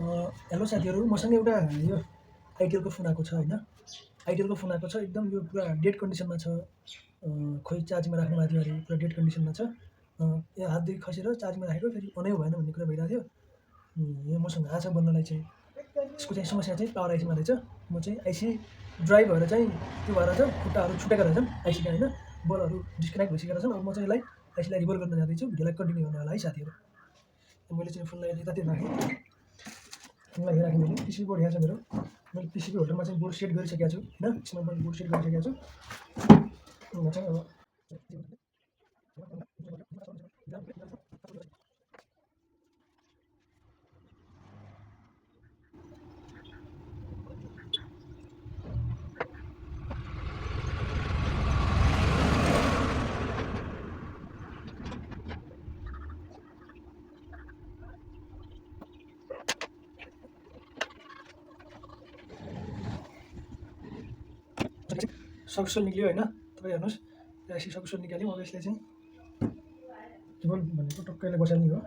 Hello साथीहरू, मसँग एउटा यो आइटेलको फोन आएको छ होइन। आइटेलको फोन आएको छ, एकदम यो पुरा डेड कन्डिसनमा छ। खोइ चार्जिङमा राख्नु भएको थियो अरे, पुरा डेड कन्डिसनमा छ। यो हातदेखि खसेर चार्जिङमा राखेको फेरि अनै भएन भन्ने कुरा भइरहेको थियो। यो मसँग आएको छ बन्नलाई चाहिँ। यसको चाहिँ समस्या चाहिँ पावर आइसीमा रहेछ। म चाहिँ आइसी ड्राई भएर चाहिँ त्यो भएर चाहिँ खुट्टाहरू छुटेका रहेछन् आइसीका होइन, बलहरू डिस्कनेक्ट भइसकेका छन्। अब म चाहिँ यसलाई आइसीलाई रिभर गर्न जाँदैछु। भिडियोलाई कन्टिन्यू गर्नु होला है साथीहरू। मैले चाहिँ फोनलाई यतातिर राखेँ, फोनलाई राखेँ मैले। पिसिबी बोर्ड यहाँ छ मेरो। मैले पिसिबी होल्डरमा चाहिँ बोर्ड सेट गरिसकेको छु होइन, यसमा मैले बोर्ड सेट गरिसकेको छु। म चाहिँ अब सक्सुल निक्ल्यो होइन। तपाईँ हेर्नुहोस्, आइसी सक्सुल निकाल्यो। अब यसलाई चाहिँ केबल भनेको टक्कैले बसाल्ने हो।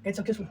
It's successful.